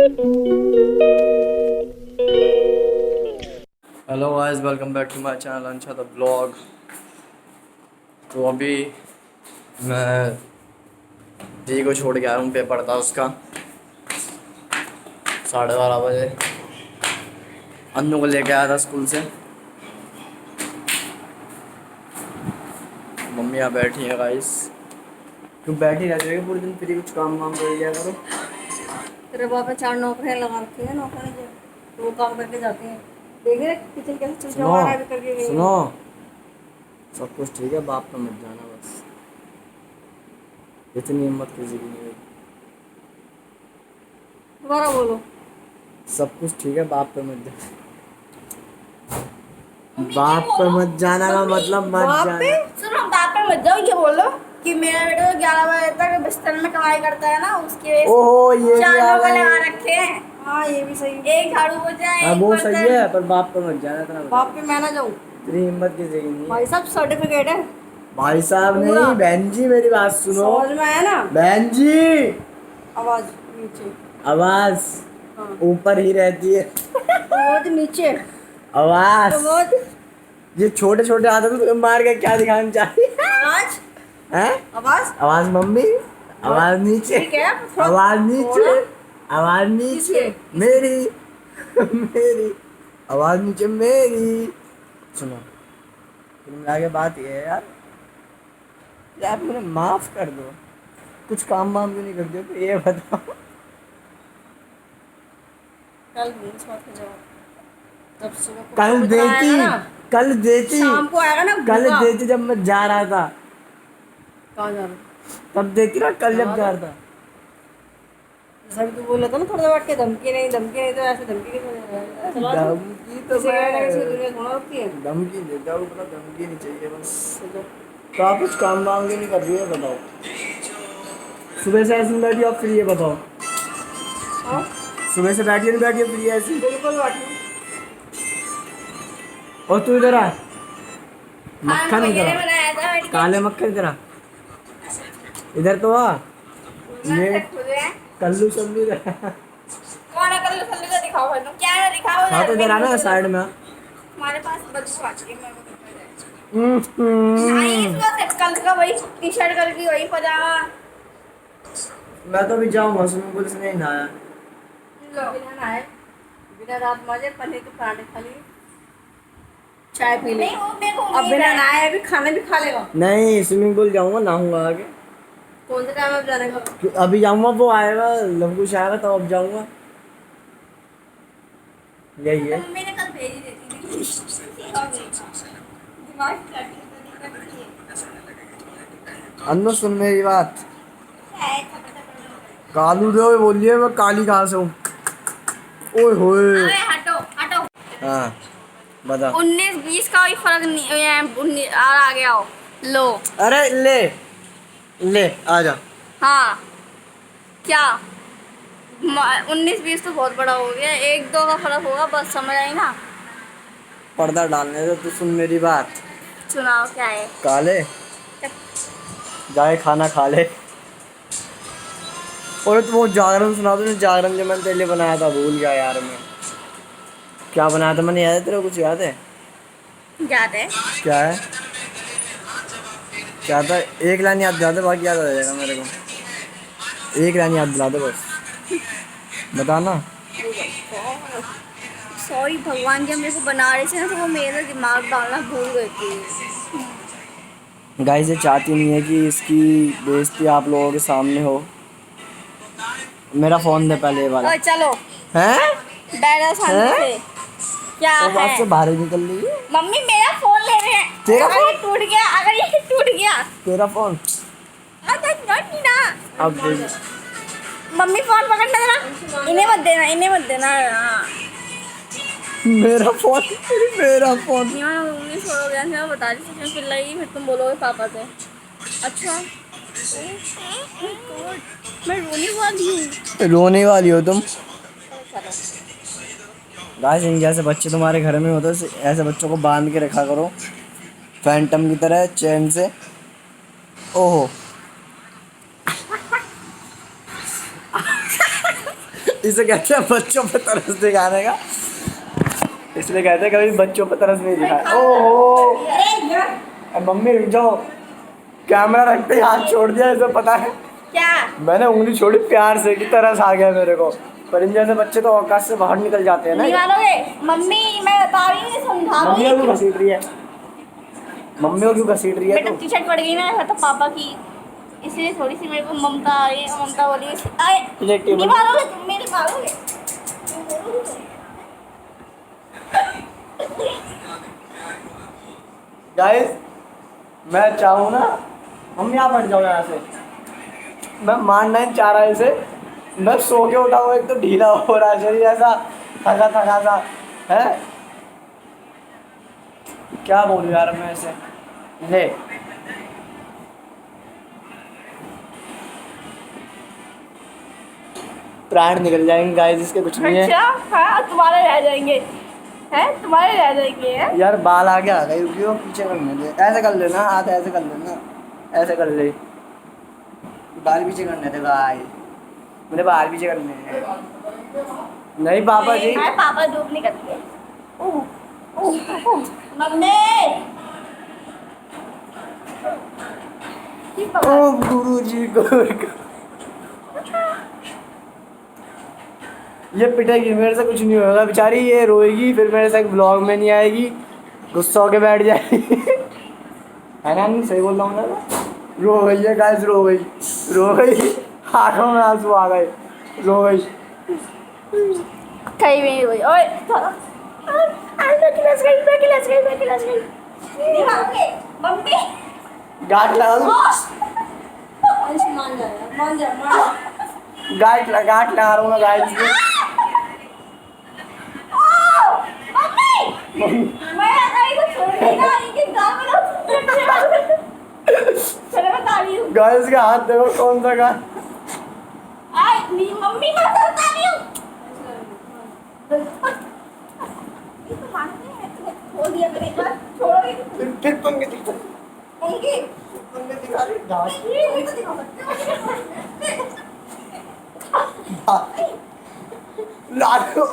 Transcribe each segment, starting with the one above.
Hello guys, welcome back to my channel Ansha the blog. तो अभी मैं जी को छोड़ के आया हूँ, पेपर था उसका 12:30 बजे। अन्नू को लेके आया था स्कूल से। मम्मी यहाँ बैठी है गाइस। तुम बैठी रहती है पूरे दिन, फ्री कुछ काम वाम कर लिया करो। तेरे बाप ने 4 नौकरियां लगा रखी है, नौकरी जो तो वो काम करके जाती हैं। देख रहे किचन कैसे सुनो चमचमा रहा है, अभी करके गई सुनो, है। सब कुछ ठीक है, बाप पे मत जाना बस। इतनी हिम्मत किसी की नहीं हुई। दोबारा बोलो। सब कुछ ठीक है, बाप पे मत जाना। बाप पे मत जाना का मतलब मत बाप पे जाना। सुनो, बाप पे मत जाओ, ये बोलो कि मेरा बेटा 11 बजे तक बिस्तर में कमाई करता है ना, उसके ओहो, ये भी 4 आ नौकर गए। लगा रखे हैं। हाँ ये भी सही है। एक झाड़ू पोछा, हाँ एक वो सही बर्तन। है, पर बाप पे मत जाना इतना। बाप पे मैं ना जाऊँ। तेरी हिम्मत किसी की नहीं भाई है। साहब सर्टिफिकेट है भाई साहब पूरा। नहीं, बहन जी मेरी बात सुनो। समझ में आया ना। बहन जी, आवाज नीचे। आवाज हाँ ऊपर ही रहती है। आवाज नीचे। आवाज आवाज ये छोटे छोटे हाथ है तो मार के क्या दिखाना चाहिए? आवाज हैं? आवाज आवाज मम्मी, आवाज नीचे, ठीक है, थोड़ा आवाज नीचे, थोड़ा आवाज नीचे किसके? मेरी मेरी आवाज नीचे मेरी। सुनो, फिर आगे बात ये है यार, आप मुझे माफ कर दो। कुछ काम वाम भी नहीं करते हो तो ये बताओ। कल बीच मत हो जाओ। जब सुबह कल कुत्ता कुतरा देती, आएगा ना, कल देती, शाम को आएगा ना कल भूखा। देती जब मैं जा रहा था। कहाँ जा रहा? तब देती ना, कल जब हाँ जा तो रहा था। जैसा कि तू बोला था ना थोड़ा देर बैठ के, धमकी नहीं तो ऐसे धमकी की चला दो। धमकी तो किसी के ना किसी की मैं दुनिया थोड़ा होती है। धमकी देता हूँ, मतलब धमकी नहीं चाहिए बस। तो जो तो आप कुछ काम वाम भी नहीं कर रही है, बताओ। सुबह से ऐसे बैठी हो, आप फ्री है बताओ। हाँ सुबह से बैठी है, नहीं बैठी है, फ्री है ऐसी। बिल्कुल बैठी। और तू इधर आ, खाना मक्खन इधर भैया आ, ने बनाया था, बैठ काले के। मक्खन इधर आ, इधर तो आ। मैं ये खुद है। कल्लू सल्लू इधर आ। कौन है कल सल्लू का? दिखाओ भाई, तुम क्या है, दिखाओ हाँ तो इधर। इधर मेरे आना मुंह साइड देखो। में। हमारे पास बदबू आती है, मैं वो करने जाए। नहीं हम्म। इसका कल का वही टी शर्ट, कल की वही पजामा। मैं तो अभी जाऊँगा, स्विमिंग पूल से नहीं नहाया। बिना नहाए, बिना दांत माजे पनीर के पराठे खा लिए, चाय पी ली। अब बिना नहाए अभी खाना भी खा लेगा। नहीं, स्विमिंग पूल जाऊँगा, नहाऊंगा आगे। कौन से टाइम में जाने का? अभी जाऊँगा, वो आएगा लवकुश आएगा तब अब जाऊँगा। यही है। मम्मी ने कल भेजी देती दिमाग अन्नू सुन मेरी बात। कालू दे बोलिए, मैं काली कहाँ से हूँ? ओए होए। हटो हटो। हाँ बता। 19-20 का कोई फर्क नहीं है, 19 और आ गया हो। लो। अरे ले, ले आ जा। हाँ क्या? 19-20 तो बहुत बड़ा हो गया, 1-2 का फर्क होगा बस, समझ आई ना। पर्दा डालने दो, तू सुन मेरी बात। सुनाओ क्या है? काले, जाके खाना खा ले। और तो वो जागरण सुना दो, जागरण जो मैंने तेरे लिए बनाया था, भूल गया यार मैं। क्या बनाया था मैंने, याद है तेरे को? कुछ याद है? याद है। क्या है? क्या था? एक लाइन याद दिला दे, बाकी याद आ जाएगा मेरे को। एक लाइन याद दिला दे बस, बताना। सॉरी भगवान, जब मेरे को बना रहे थे ना तो वो मेरा दिमाग डालना भूल गई थी। गाइस ये चाहती नहीं है कि इसकी बेइज्जती आप लोगों के सामने हो। मेरा फोन दे पहले, ये वाला। ओ चलो हैं? बैठो शांति हैं? से। क्या वो है? बात से बाहर ही निकल रही है। मम्मी मेरा फोन ले रहे हैं। तेरा अगर ये टूट गया, अगर ये टूट गया, तेरा फोन अगर नहीं ना। अब दे। मम्मी फोन पकड़ना जरा, इन्हें मत देना, इन्हें मत देना। हाँ। मेरा फोन, मेरा फोन। नहीं मम्मी छोड़ो, गया मैं बता रही थी, मैं चिल्लाई फिर तुम बोलोगे पापा से। अच्छा मैं रोने वाली हूँ। रोने वाली हो तुम? चलो गाइस इन जैसे बच्चे तुम्हारे घर में होते, ऐसे बच्चों को बांध के रखा करो फैंटम की तरह, चैन से। ओहो इसे कहते हैं बच्चों पे तरस दिखाने का, इसलिए कहते हैं कभी बच्चों पे तरस नहीं दिखाया। ओहो अब मम्मी रुक जाओ, कैमरा रखते ही हाथ छोड़ दिया, इसे पता है क्या? मैंने उंगली छोड़ी प्यार से कि तरस आ गया मेरे को। पर इन जैसे बच्चे तो औकात से बाहर निकल जाते हैं ना। नहीं मानोगे मम्मी, मैं बता रही हूँ, समझा मम्मी रही को क्यों घसीट रही है, मम्मी को क्यों घसीट रही है बेटा तू? टी शर्ट पड़ गई ना, ऐसा तो पापा की, इसलिए थोड़ी सी मेरे को ममता आ रही है। ममता बोली आए नहीं मारोगे तुम, मेरे मारोगे। गाइस मैं चाहूँ ना, मम्मी आप हट जाओ यहाँ से, मैं मारना नहीं चाह रहा इसे, मैं सो के उठा हुआ एक तो ढीला हो रहा है शरीर, ऐसा थका थका सा है। क्या बोलूँ यार मैं ऐसे, ले प्राण निकल जाएंगे गाइस, इसके कुछ नहीं है। अच्छा हाँ, तुम्हारे रह जाएंगे, हैं तुम्हारे रह जाएंगे हैं। यार बाल आगे आ गए, रुकियो पीछे करने दे, ऐसे कर लेना, हाथ ऐसे कर लेना, ऐसे कर ले, बाल पीछे करने दे भाई, मुझे बाल पीछे करने हैं। नहीं पापा जी, हाय पापा धूप नहीं करती है। मम्मी ओ गुरु जी को ये पिटेगी, मेरे से कुछ नहीं होगा बेचारी, ये रोएगी फिर मेरे से ब्लॉग में नहीं आएगी, गुस्सा होके बैठ जाएगी है ना, नहीं सही बोल रहा हूँ ना? रो गई है गाइस, रो गई, रो गई, आँखों में आंसू आ गए, रो गई। कहीं भी नहीं हुई। ओए मम्मी गांठ लगा दूं, मान जा, मान जा, मान जा। गांठ लगा रहा हूँ मैं गाइस को। मैं कहीं को छोड़ नहीं रहा, इनके गाँव में लोग चलो बता रही हूँ। गाइस के हाथ देखो कौन सा गांठ, आए मेरी मम्मी मैं बता रही हूँ। ये तो मानते हैं, छोड़ दिया मैंने एक बार, छोड़ोगे फिर पंगे दिखा, उनकी पंगे दिखा रही गांठ। ये तो दिखा सकते हो। लाडो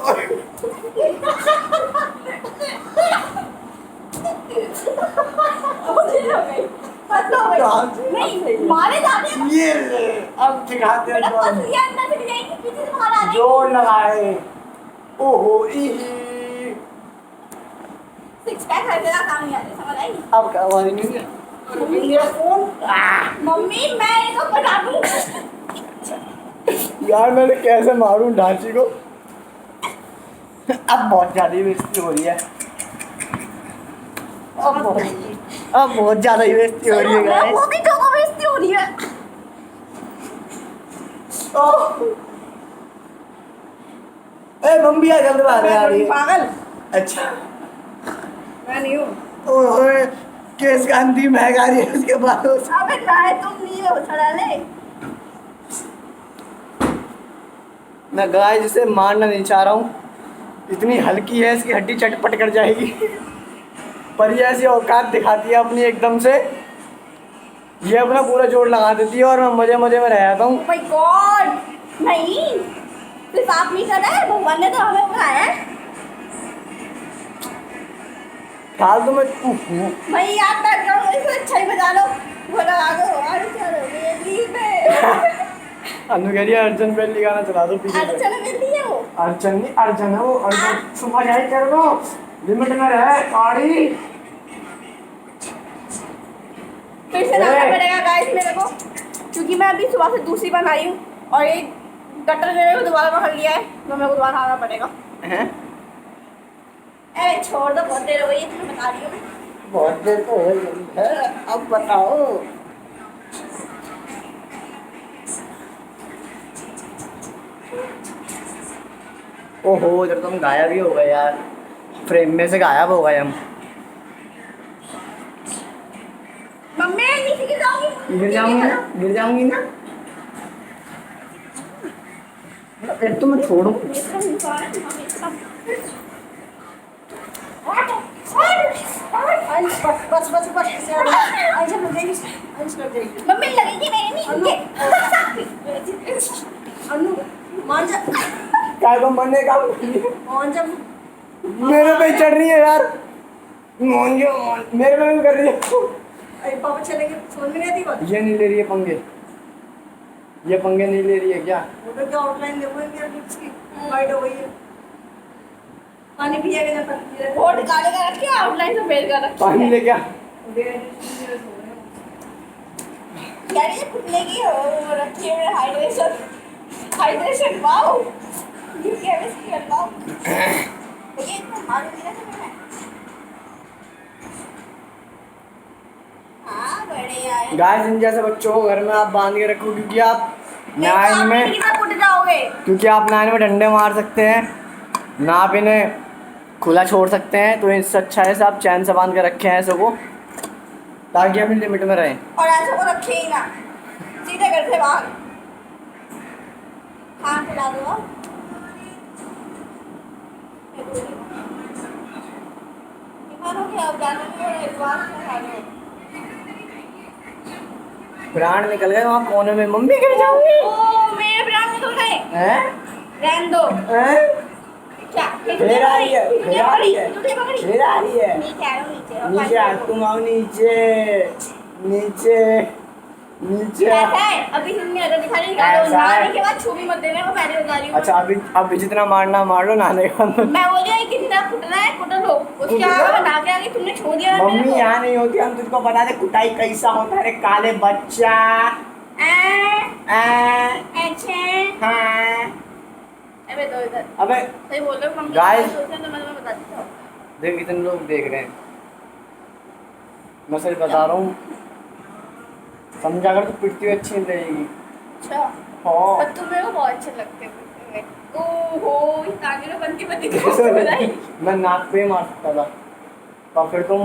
नहीं मारे जाते हैं। ये ले, अब दिखाते हैं बेटा जोर। पसलियाँ अंदर से जाएंगी, पीछे से बाहर आ जाएंगी। जोर लगाए, ओहो ई सिक्स पैक है तेरा, काम नहीं आते, समझ आई? अब क्या आवाज नहीं है, मम्मी मम्मी मैं इनको बता दूँ। यार मैं कैसे मारूं ढांची को, अब बहुत ज्यादा ही बेइज्जती हो रही है, अब बहुत ज्यादा ही बेइज्जती हो रही है गाइस। वो भी तो बेइज्जती हो रही है। ए मम्मी आ जल्दी बाहर आ रही है। पागल अच्छा मैं नहीं हूँ। ओए केस गांधी महंगा रही है उसके बाद। अबे ना तुम नहीं हो, छड़ा ले। मैं गाय जिसे मारना नहीं चाह रहा हूँ, इतनी हल्की है इसकी हड्डी चटपट कर जाएगी, पर ये ऐसी औकात दिखाती है अपनी एकदम से, ये अपना पूरा जोर लगा देती है और मैं मजे मजे में रह जाता हूँ। माय गॉड नहीं, सिर्फ आप नहीं कर रहे, भगवान ने तो हमें बनाया है। हाल तो मैं भाई यार बैठ जाओ, इसको अच्छा ही बजा लो, वो लगा दो। अरे चलो मेरी पे अनु कह रही है अर्जन पहली गाना चला दो पीछे अरे से। चलो मेरी है वो। अर्जन नहीं, अर्जन है वो, अर्जन सुबह जाए कर दो, लिमिट में रहे काड़ी। फिर से लाना पड़ेगा गाइस मेरे को, क्योंकि मैं अभी सुबह से दूसरी बार आई हूँ और ये गटर ने मेरे को दोबारा पकड़ लिया है, तो मेरे को दोबारा आना पड़ेगा। हैं? ए छोड़ दो, बहुत देर हो गई है, तुम्हें बता रही हूँ मैं। बहुत देर तो हो गई है, अब बताओ। ओहो जब तुम गायब ही हो गए यार, फ्रेम में से गायब हो गए हम। मम्मी नीचे गिर जाऊंगी। गिर जाऊंगी ना, गिर जाऊंगी ना, फिर तो मैं छोड़ू। बस बस बस मम्मी लगेगी मेरी नहीं। अनु मान जा। काय को मरने का और जब मेरे पे चढ़ रही है यार, मेरे पे भी कर रही है। अरे पापा चलेंगे समझ में नहीं आती बात। ये नहीं ले रही है पंगे, ये पंगे नहीं ले रही है क्या? वो तो क्या आउटलाइन देखो मेरा लिप्स की वाइट हो गई है। पानी पिया के जाता होठ काले का रखे आउटलाइन सफेद का रखे। पानी ले क्या? यार ये फुटने की वो रखी है हाइड्रेशन, हाइड्रेशन वाओ ये केमिस्ट्री अल्लाह ये इतना मालूम नहीं था मैं। हाँ बढ़िया है गाइस, इन जैसे बच्चों को घर में आप बांध के रखो, क्योंकि आप नाइन में फुट जाओगे। क्योंकि आप नाइन में डंडे मार सकते हैं ना, आप इन्हें खुला छोड़ सकते हैं। तो इससे अच्छा है आप चैन से बांध के रखें ऐसे को, ताकि अपनी लिमिट में रहें। और ऐसे को रखे ही ना, सीधे घर से बाहर हाँ खिला दो आप। अब जाने में एक बार खा लो। प्राण निकल गए वहाँ कोने में, मम्मी गिर जाऊंगी। ओ मेरे प्राण निकल गए हैं? रहने दो। हैं? क्या फिर आ रही है, फिर आ रही है, तुझे पकड़ी फिर आ रही है। नीचे आ रहा नीचे नीचे आ, तुम आओ नीचे, नीचे नीचे। ऐसा है अभी तुमने अगर दिखा नहीं ऐसा है। मारने के बाद छू भी मत देना, मैं पहले बता रही हूँ। अच्छा अभी जितना मारना मार लो, नहाने का बाद। मैं बोल रही हूँ कितना फुटना है फुट लो, उसके आगे बना के आगे तुमने छू दिया मेरे मम्मी को। यहाँ नहीं होती, हम तुझको बता दे कुटाई कैसा होता है रे काले बच्चा। अच्छा हाँ। अबे दो इधर अबे सही बोल रहे हो मम्मी Guys। सोचते हैं तो मैं तुम्हें बता देता हूँ। देख कितने लोग देख रहे हैं, मैं सच बता रहा हूँ, समझा कर तो पिटती हुई अच्छी नहीं लगेगी। अच्छा हाँ। और तुम मेरे को बहुत अच्छे लगते हो। ओहो इस आगे में बनती बनती तो मैं नाक पे ही मार सकता था, तो फिर तुम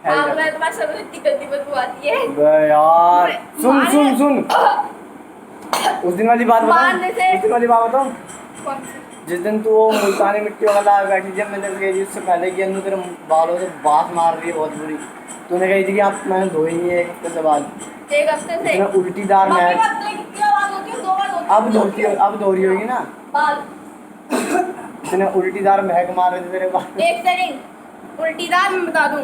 हाँ मैं तुम्हारे सब इतनी गंदी बदबू आती है। बे यार सुन सुन सुन, उस दिन वाली बात मारने से- बताऊं, उस दिन वाली बात बताऊं, कौन सी? जिस दिन तू वो मुल्तानी मिट्टी वाला बैठी, जब मैंने कही थी उससे पहले कि अन्नू तेरे बालों से बात मार रही है बहुत बुरी, तूने कही थी कि आप मैंने धोई नहीं है एक हफ्ते से बाद, एक हफ्ते से इतना उल्टीदार मम्मी महक। बात तो कितनी आवाज होती है, दो बार होती है। अब धोती अब धो रही होगी ना, बाल इतने उल्टीदार महक मार रहे थे तेरे बाल। एक सेकंड उल्टीदार मैं बता दूं,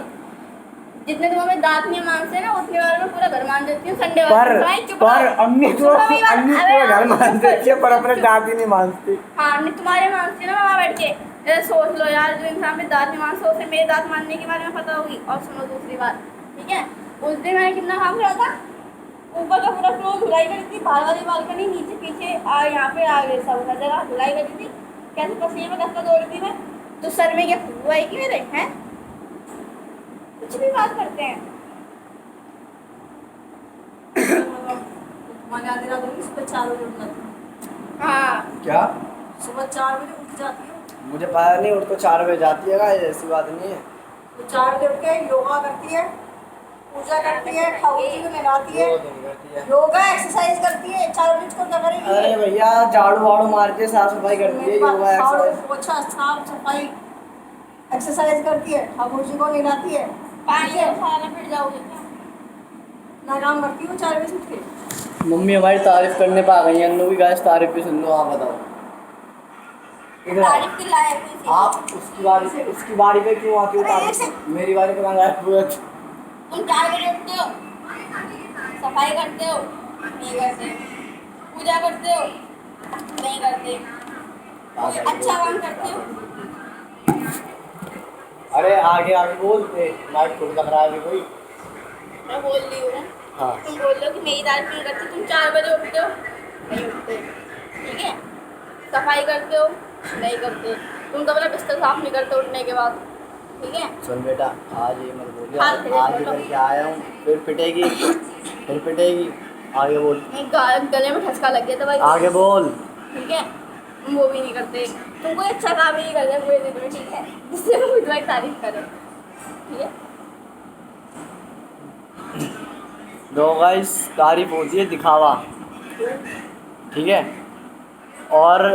जितने तुम हमें दांत नहीं मानते ना उतने बार मैं पूरा घर मान देती हूँ संडे पर अम्मी तो घर मान देती है, पर अपने दांत ही नहीं मानती। हाँ नहीं तुम्हारे मानती ना वहाँ बैठ के ऐसे सोच लो यार, जो इंसान में दांत नहीं मानता उसे मेरे दांत मानने के बारे में पता होगी। और सुनो दूसरी बात, ठीक है, उस दिन मैंने कितना काम करा था, ऊपर का पूरा फ्लोर धुलाई करी थी, बाहर वाली बालकनी नीचे पीछे यहाँ पे आ गए सब हर जगह धुलाई करी थी, कैसे पसीने में कसका दौड़ रही थी मैं, तो सर में क्या हुआ है कि मेरे हैं कुछ भी बात करते हैं। सुबह 4 बजे उठना था। हाँ क्या? सुबह 4 बजे उठ जाती हूँ। मुझे पता नहीं, उठ तो 4 बजे जाती है, ऐसी बात नहीं है। तो 4 बजे उठ के योगा करती है, पूजा करती है, ठाकुर जी को नहलाती है, वो तो नहीं करती है। योगा एक्सरसाइज करती है। 4 बजे उसको क्या करेगी? अरे भैया झाड़ू वाड़ू मारती है, साफ सफाई करती है, योगा एक्सरसाइज। पोछा साफ सफाई एक्सरसाइज करती है, ठाकुर जी को नहलाती है, पानी खाना फिर जाओगे क्या? ना काम करती हूँ 4 बजे उठ के। मम्मी हमारी तारीफ करने पा गई है, अन्नू की गाइस तारीफ भी सुन लो। आप बताओ इधर आओ। तारीफ की लायक हुई थी। आप उसकी बारी पे क्यों आती हो अरे तारीफ? मेरी बारी पे मंगाया हुआ है। तुम 4 बजे उठते हो, सफाई करते हो नहीं करते, पूजा करते हो नहीं करते, कोई अच्छा काम करते हो? अरे आगे आगे बोलते, माइक खुद लग रहा है अभी कोई। मैं बोल रही हूँ हाँ। तुम बोल रहे हो कि मेरी तारीफ नहीं करती, तुम 4 बजे उठते हो नहीं उठते, ठीक है, सफाई करते हो नहीं करते, तुम कभी बिस्तर साफ नहीं करते उठने के बाद, ठीक है। सुन बेटा, आज ये मत बोलिए, हाँ, आज ही करके आया हूँ, फिर पिटेगी, फिर पिटेगी। आगे बोल, गले में ठसका लग गया था भाई, आगे बोल। ठीक है, वो भी नहीं करते, तुम कोई अच्छा काम ही नहीं करते पूरे दिन में, ठीक है, जिससे वो तुम्हारी तारीफ करे, ठीक है। दो गाइस, तारीफ होती है दिखावा, ठीक है, और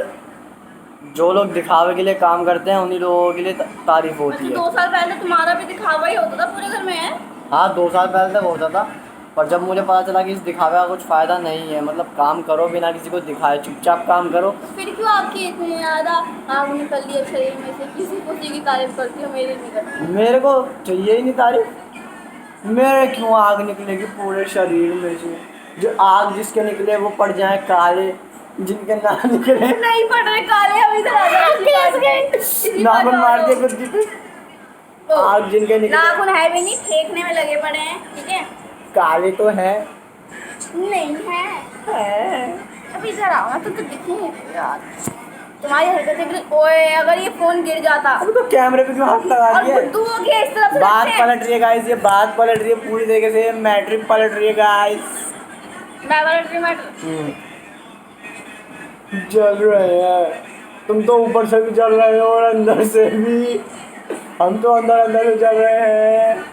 जो लोग दिखावे के लिए काम करते हैं उन्हीं लोगों के लिए तारीफ होती अच्छा है। 2 साल पहले तुम्हारा भी दिखावा ही होता था पूरे घर में है। हाँ 2 साल पहले तक होता था, पर जब मुझे पता चला कि इस दिखावे का कुछ फ़ायदा नहीं है, मतलब काम करो बिना किसी को दिखाए, चुपचाप काम करो। तो फिर क्यों आपकी इतनी ज़्यादा आग निकल रही है शरीर में से? किसी किसी की तारीफ करती हो, मेरी नहीं करती। मेरे को चाहिए ही नहीं तारीफ। मेरे क्यों आग निकलेगी पूरे शरीर में से? जो आग जिसके निकले वो पड़ जाए काले, जिनके ना निकले नहीं पड़ रहे काले, अभी तो नाखून मार दिए खुद की पे। आग जिनके निकले नाखून है भी नहीं, फेंकने में लगे पड़े हैं, ठीक है? काले तो है। नहीं है। अभी इधर आओ ना, तो दिखेंगे यार तुम्हारी हरकतें भी। ओए अगर ये फोन गिर जाता अभी तो कैमरे पे क्यों हाथ लगा और दिए? बुद्धू हो गया इस तरफ से बात रखते हैं। पलट रही है गाइस, ये बात पलट रही है पूरी तरीके से, मैट्रिक पलट रही है गाइस। मैं पलट रही, मैं जल रहे हैं, तुम तो ऊपर से भी जल रहे हो और अंदर से भी। हम तो अंदर अंदर से जल रहे हैं।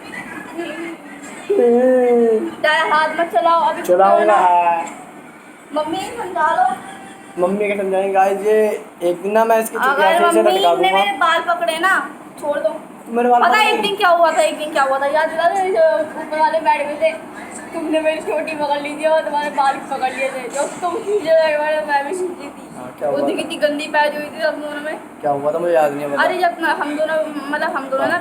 ज़्यादा हाथ मत चलाओ अभी। चलाऊंगा। मम्मी समझा लो। मम्मी के समझाएंगे गाइस, ये एक दिन ना मैं इसकी अगर चुटिया से मम्मी लटका ने दूंगा। मेरे बाल पकड़े ना, छोड़ दो। मेरे बाल पता पकड़ है एक लो। दिन क्या हुआ था? याद दिला दे, जो ऊपर वाले बेड में थे, तुमने मेरी छोटी पकड़ ली थी और तुम्हारे बाल पकड़ लिए थे। जो तुम खींचे थे मैं भी खींची थी। हाँ, क्या वो हुआ था? कितनी गंदी पैच हुई थी हम दोनों में। क्या हुआ था मुझे याद नहीं है, अरे जब हम दोनों ना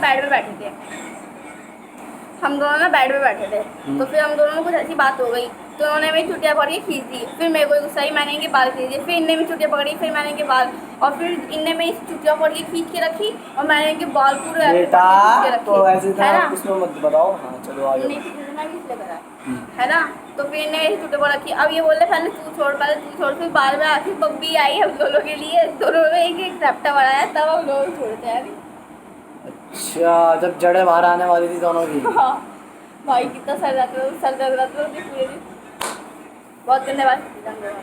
बेड पे बैठे थे, तो फिर हम दोनों में कुछ ऐसी बात हो गई, तो उन्होंने मेरी चुटिया पकड़ के खींच दी। फिर मेरे को गुस्सा आई, मैंने इनके बाल खींच दिए। फिर इनने मेरी चुटिया पकड़ी, फिर मैंने इनके बाल, और फिर इनने मेरी चुटिया पकड़ के खींच के रखी और मैंने इनके बाल पूरे ऐसे बेटा पकड़ के खींच के तो रखे। ऐसे है था, ना? किसमें मत बताओ। हाँ चलो आगे। नहीं खींचना भी इसलिए करा है ना? तो फिर इनने मेरी चुटिया पकड़ रखी। अब ये बोल रहे पहले तू छोड़, फिर बाद में आके बब्बी आई हम दोनों के लिए, दोनों में एक रैप्टा बनाया, तब हम लोग छोड़ते हैं अभी। अच्छा, जब जड़ें बाहर आने वाली थी दोनों की। हाँ भाई कितना सर दर्द रहता था पूरे दिन, बहुत गंदे बात।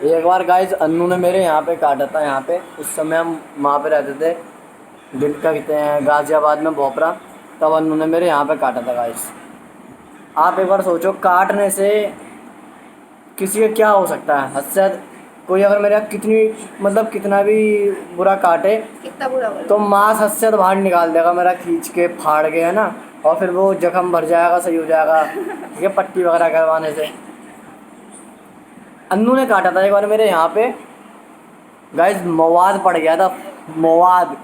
एक बार गाइस अन्नू ने मेरे यहाँ पे काटा था, यहाँ पे उस समय हम वहाँ पे रहते थे, दिल का कहते हैं गाजियाबाद में भोपरा, तब अन्नू ने मेरे यहाँ पे काटा था गाइस। आप एक बार सोचो, काटने से किसी का क्या हो सकता है? हद से ज़्यादा कोई अगर मेरे यहाँ कितना भी बुरा काटे कितना बुरा बोला। तो मांस हद से ज़्यादा बाहर निकाल देगा मेरा, खींच के फाड़ के, है ना? और फिर वो जख्म भर जाएगा, सही हो जाएगा, ठीक है, पट्टी वगैरह करवाने से। अन्नू ने काटा था एक बार मेरे यहाँ पे गाइस, मवाद पड़ गया था, मवाद।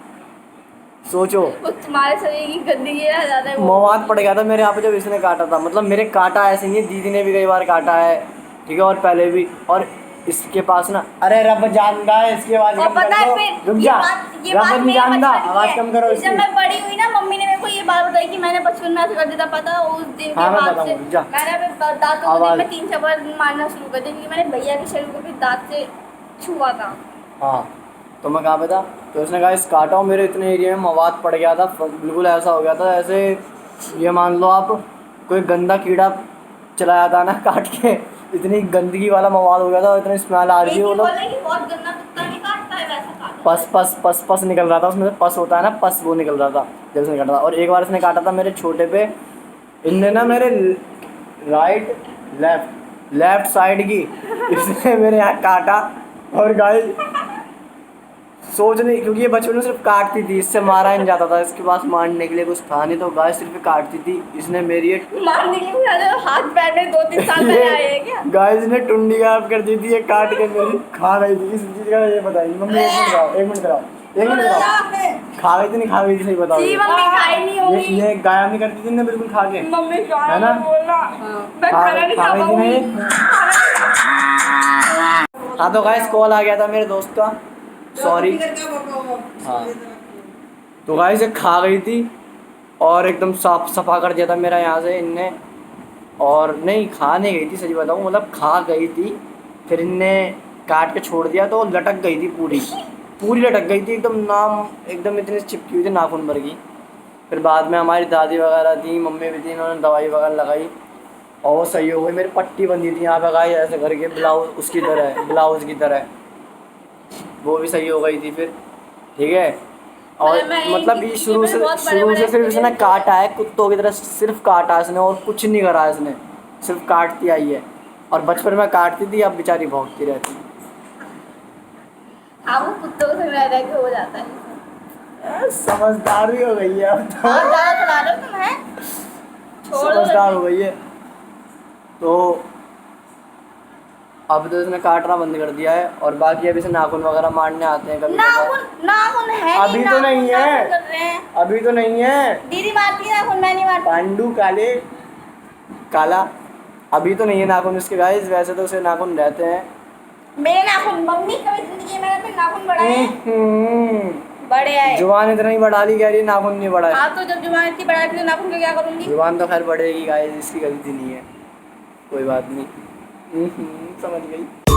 सोचो, वो तुम्हारे शरीर की गंदगी है ज़्यादा, वो मवाद पड़ गया था मेरे यहाँ पे जब इसने काटा था। मतलब मेरे काटा ऐसे नहीं है, दीदी ने भी कई बार काटा है, ठीक है, और पहले भी। और इसके पास ना, अरे रब जानदा है, इसकी आवाज़ और कम पता कर है दो। फिर रुक ये जा, बात रब नहीं मेरे जानदा, बचपन की आवाज़ है। कम करो जब इसकी। मैं बड़ी हुई ना, मम्मी ने मेरे को ये बात बताई कि मैंने बचपन में ऐसा कर देता, पता उस दिन के हाँ, मैं बाद बताऊँ, से रुक जा। मैंने अपने दांतों को आवाज़। दिन में 3 बार मारना शुरू कर दिया, क्योंकि मैंने भैया के शरीर को भी दांत से छुआ था। हाँ, तो मैं कहाँ पे था, तो उसने कहा इस काटा हूँ, मेरे इतने एरिया में मवाद पड़ गया था, बिल्कुल ऐसा हो गया था ऐसे, ये मान लो आप कोई गंदा कीड़ा चला जाता है ना काट के, इतनी गंदगी वाला मवाद हो गया था, इतनी स्मेल आ रही थी। वो लोग बहुत गंदा कुत्ता नहीं काटता है, वैसा काटा। पस निकल रहा था उसमें से, पस होता है ना, पस वो निकल रहा था जब उसने काटा था। और एक बार इसने काटा था मेरे छोटे पे, इनने ना मेरे लेफ्ट साइड की इसने मेरे यहाँ काटा। और गाइस सोच नहीं, क्योंकि ये बचपन में सिर्फ काटती थी, इससे मारा नहीं जाता था, इसके पास मारने के लिए कुछ था नहीं, तो गाइस सिर्फ काटती थी। इसने मेरी मारने के लिए हाथ पैर में 2-3 साल पहले आए हैं क्या? गाइस ने टुंडी गायब कर दी थी, ये काट के मेरी खा गई थी। इस चीज़ का ये बताइए मम्मी, एक मिनट कराओ। खा गई थी नहीं खा गई थी, सही बताओ। जी मम्मी खाई नहीं होगी। ये गायब नहीं करती थी ना बिल्कुल खा के, मम्मी है ना? मैं खाना नहीं खा पाऊंगी। हाँ तो गाइस कॉल आ गया था मेरे दोस्त का, सॉरी। हाँ तो गाइस ये खा गई थी और एकदम साफ सफा कर दिया था मेरा यहाँ से इनने। और नहीं, खा नहीं गई थी, सही बताऊँ, मतलब खा गई थी, फिर इनने काट के छोड़ दिया तो लटक गई थी, पूरी लटक गई थी एकदम, नाम एकदम इतनी चिपकी हुई थी नाखून भर की। फिर बाद में हमारी दादी वगैरह थी, मम्मी भी थी, इन्होंने दवाई वगैरह लगाई और वो सही हो गई। मेरी पट्टी बंधी थी यहाँ पे गाइस ऐसे करके, ब्लाउज़ की तरह, वो भी सही हो गई थी फिर, ठीक है। और मतलब ये शुरू से सिर्फ इसने काटा है, कुत्तों की तरह सिर्फ काटा इसने और कुछ नहीं करा इसने, सिर्फ काटती आई है। और बचपन में काटती थी, अब बेचारी भौंकती रहती है। हाँ वो कुत्तों से रह के हो जाता है। समझदार भी हो गई है अब तो, हाँ ज़्यादा चला रहे हो तुम, हैं? छोड़ो समझदार हो गई है। तो अब तो इसने काटना बंद कर दिया है, और बाकी अभी से नाखून वगैरह मारने आते हैं कभी नाखून कभार। नाखून है अभी तो नहीं है। नाखून कर रहे हैं। अभी तो नहीं है। दीदी मारती है नाखून, मैं नहीं मारती। पांडू काले काला अभी तो नहीं है नाखून इसके गाइस, वैसे तो उसे नाखून रहते हैं। मेरे नाखून मम्मी कभी जिंदगी में अपने नाखून बढ़ाए हैं? बड़े आए। जुबान इतना ही बढ़ा ली, कह रही है नाखून नहीं बढ़ाए। हाँ तो जब जुबान इतनी बढ़ा दी तो नाखून का क्या करूंगी? जुबान तो खैर बढ़ेगी गाइस, इसकी गलती नहीं है, कोई बात नहीं। समझ गई।